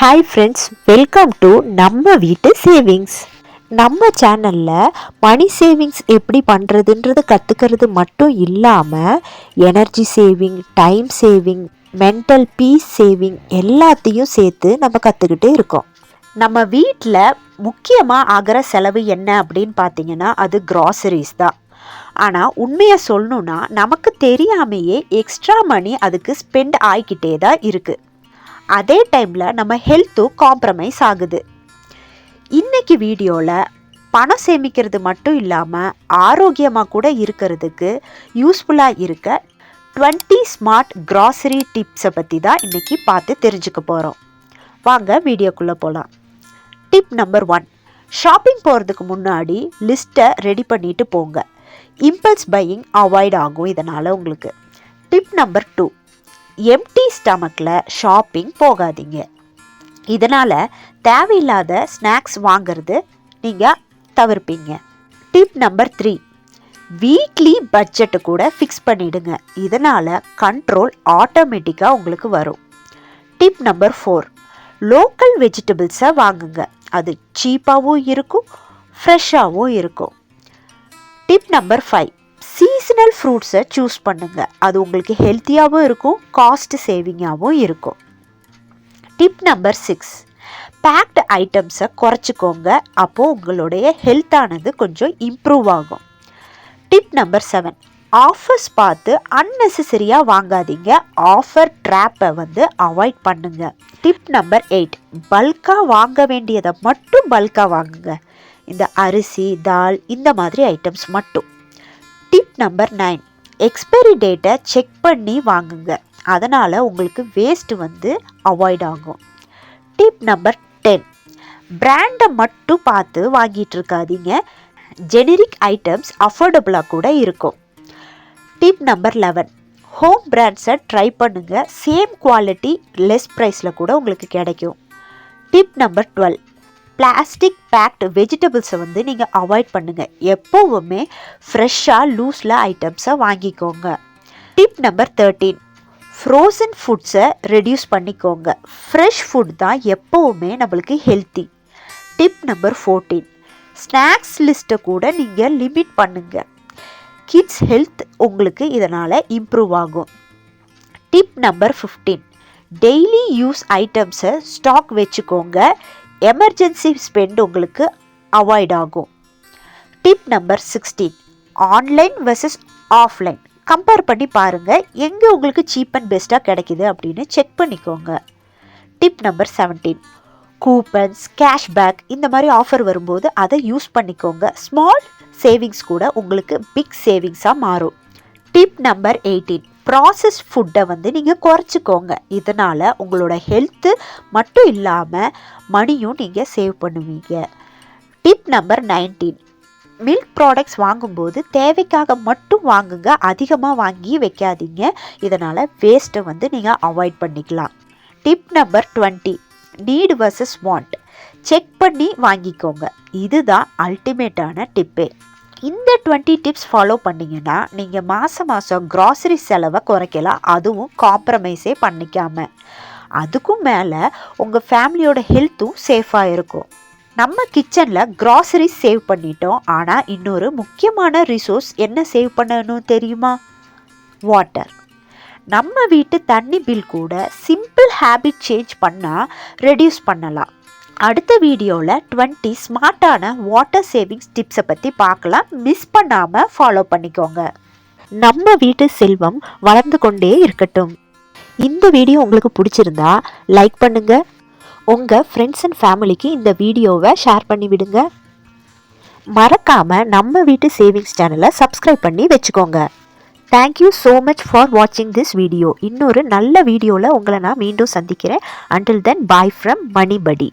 Hi friends, welcome to நம்ம வீட்டு savings. நம்ம சேனலில் மணி சேவிங்ஸ் எப்படி பண்ணுறதுன்றது கற்றுக்கிறது மட்டும் இல்லாமல் energy saving, time saving, mental piece saving எல்லாத்தையும் சேர்த்து நம்ம கற்றுக்கிட்டே இருக்கோம். நம்ம வீட்டில் முக்கியமாக ஆகிற செலவு என்ன அப்படின்னு பார்த்தீங்கன்னா அது க்ராசரிஸ் தான். ஆனால் உண்மையை சொல்லணுன்னா நமக்கு தெரியாமையே எக்ஸ்ட்ரா மணி அதுக்கு ஸ்பெண்ட் ஆகிக்கிட்டே தான் இருக்குது. அதே டைமில் நம்ம ஹெல்த்தும் காம்ப்ரமைஸ் ஆகுது. இன்றைக்கி வீடியோவில் பணம் சேமிக்கிறது மட்டும் இல்லாமல் ஆரோக்கியமாக கூட இருக்கிறதுக்கு யூஸ்ஃபுல்லாக இருக்க 20 ஸ்மார்ட் க்ராசரி டிப்ஸை பற்றி தான் இன்றைக்கி பார்த்து தெரிஞ்சுக்க போகிறோம். வாங்க வீடியோக்குள்ளே போகலாம். டிப் நம்பர் 1, ஷாப்பிங் போகிறதுக்கு முன்னாடி லிஸ்ட்டை ரெடி பண்ணிட்டு போங்க. இம்பல்ஸ் பையிங் அவாய்ட் ஆகும் இதனால் உங்களுக்கு. டிப் நம்பர் 2, எம்டி ஸ்டமக்கில் ஷாப்பிங் போகாதீங்க. இதனால் தேவையில்லாத ஸ்நாக்ஸ் வாங்கிறது நீங்கள் தவிர்ப்பீங்க. டிப் நம்பர் 3, வீக்லி பட்ஜெட்டு கூட ஃபிக்ஸ் பண்ணிவிடுங்க. இதனால் கண்ட்ரோல் ஆட்டோமேட்டிக்காக உங்களுக்கு வரும். டிப் நம்பர் 4, லோக்கல் வெஜிடபிள்ஸை வாங்குங்க. அது சீப்பாகவும் இருக்கும், ஃப்ரெஷ்ஷாகவும் இருக்கும். டிப் நம்பர் 5, சீசனல் ஃப்ரூட்ஸை சூஸ் பண்ணுங்கள். அது உங்களுக்கு ஹெல்த்தியாகவும் இருக்கும், காஸ்ட் சேவிங்காகவும் இருக்கும். டிப் நம்பர் 6, பேக்டு ஐட்டம்ஸை குறைச்சிக்கோங்க. அப்போது உங்களுடைய ஹெல்த்தானது கொஞ்சம் இம்ப்ரூவ் ஆகும். டிப் நம்பர் 7, ஆஃபர்ஸ் பார்த்து அன்னெசரியாக வாங்காதீங்க. ஆஃபர் ட்ராப்பை அவாய்ட் பண்ணுங்க. டிப் நம்பர் 8, பல்காக வாங்க வேண்டியதை மட்டும் பல்காக வாங்குங்க. இந்த அரிசி, தால் இந்த மாதிரி ஐட்டம்ஸ் மட்டும். டிப் நம்பர் 9, எக்ஸ்பைரி டேட்டை செக் பண்ணி வாங்குங்க. அதனால் உங்களுக்கு வேஸ்ட் அவாய்ட் ஆகும். டிப் நம்பர் 10, பிராண்டை மட்டும் பார்த்து வாங்கிட்டு இருக்காதீங்க. ஜெனரிக் ஐட்டம்ஸ் அஃபோர்டபுளாக கூட இருக்கும். டிப் நம்பர் 11, ஹோம் பிராண்ட்ஸை ட்ரை பண்ணுங்கள். சேம் குவாலிட்டி லெஸ் ப்ரைஸில் கூட உங்களுக்கு கிடைக்கும். டிப் நம்பர் 12, பிளாஸ்டிக் பேக்டு வெஜிடபிள்ஸை நீங்கள் அவாய்ட் பண்ணுங்கள். எப்போவுமே ஃப்ரெஷ்ஷாக லூஸில் ஐட்டம்ஸை வாங்கிக்கோங்க. டிப் நம்பர் 13, ஃப்ரோசன் ஃபுட்ஸை ரெடியூஸ் பண்ணிக்கோங்க. ஃப்ரெஷ் ஃபுட் தான் எப்போவுமே நம்மளுக்கு ஹெல்த்தி. டிப் நம்பர் 14, ஸ்நாக்ஸ் லிஸ்ட்டை கூட நீங்கள் லிமிட் பண்ணுங்கள். கிட்ஸ் ஹெல்த் உங்களுக்கு இதனால் இம்ப்ரூவ் ஆகும். டிப் நம்பர் 15, டெய்லி யூஸ் ஐட்டம்ஸை ஸ்டாக் வச்சுக்கோங்க. எமர்ஜென்சி ஸ்பெண்ட் உங்களுக்கு அவாய்ட் ஆகும். Tip number 16, online versus offline compare பண்ணி பாருங்கள். எங்கே உங்களுக்கு சீப் அண்ட் பெஸ்ட்டாக கிடைக்குது அப்படின்னு செக் பண்ணிக்கோங்க. டிப் நம்பர் 17, கூப்பன்ஸ், கேஷ்பேக் இந்த மாதிரி ஆஃபர் வரும்போது அதை யூஸ் பண்ணிக்கோங்க. ஸ்மால் சேவிங்ஸ் கூட உங்களுக்கு பிக் சேவிங்ஸாக மாறும். டிப் நம்பர் 18, ப்ராசஸ் ஃபுட்டை நீங்கள் குறைச்சிக்கோங்க. இதனால் உங்களோட ஹெல்த்து மட்டும் இல்லாமல் மணியும் நீங்கள் சேவ் பண்ணுவீங்க. டிப் நம்பர் 19, மில்க் ப்ராடக்ட்ஸ் வாங்கும்போது தேவைக்காக மட்டும் வாங்குங்க. அதிகமாக வாங்கி வைக்காதீங்க. இதனால் வேஸ்ட்டை நீங்கள் அவாய்ட் பண்ணிக்கலாம். Tip number 20, need versus want check பண்ணி வாங்கிக்கோங்க. இதுதான் அல்டிமேட்டான டிப்பே. இந்த 20 டிப்ஸ் ஃபாலோ பண்ணிங்கன்னா நீங்கள் மாதம் க்ராசரி செலவை குறைக்கலாம். அதுவும் காம்ப்ரமைஸே பண்ணிக்காமல். அதுக்கும் மேலே உங்கள் ஃபேமிலியோட ஹெல்த்தும் சேஃபாக இருக்கும். நம்ம கிச்சனில் க்ராசரி சேவ் பண்ணிட்டோம். ஆனால் இன்னொரு முக்கியமான ரிசோர்ஸ் என்ன சேவ் பண்ணணும் தெரியுமா? வாட்டர். நம்ம வீட்டு தண்ணி பில் கூட சிம்பிள் ஹேபிட் சேஞ்ச் பண்ணால் ரெடியூஸ் பண்ணலாம். அடுத்த வீடியோவில் 20 ஸ்மார்ட்டான வாட்டர் சேவிங்ஸ் டிப்ஸை பற்றி பார்க்கலாம். மிஸ் பண்ணாமல் ஃபாலோ பண்ணிக்கோங்க. நம்ம வீட்டு செல்வம் வளர்ந்து கொண்டே இருக்கட்டும். இந்த வீடியோ உங்களுக்கு பிடிச்சிருந்தா லைக் பண்ணுங்கள். உங்கள் ஃப்ரெண்ட்ஸ் அண்ட் ஃபேமிலிக்கு இந்த வீடியோவை ஷேர் பண்ணி விடுங்க. மறக்காமல் நம்ம வீட்டு சேவிங்ஸ் சேனலை சப்ஸ்கிரைப் பண்ணி வச்சுக்கோங்க. தேங்க்யூ ஸோ மச் ஃபார் வாட்சிங் திஸ் வீடியோ. இன்னொரு நல்ல வீடியோவில் உங்களை நான் மீண்டும் சந்திக்கிறேன். Until then, bye from மணிபடி.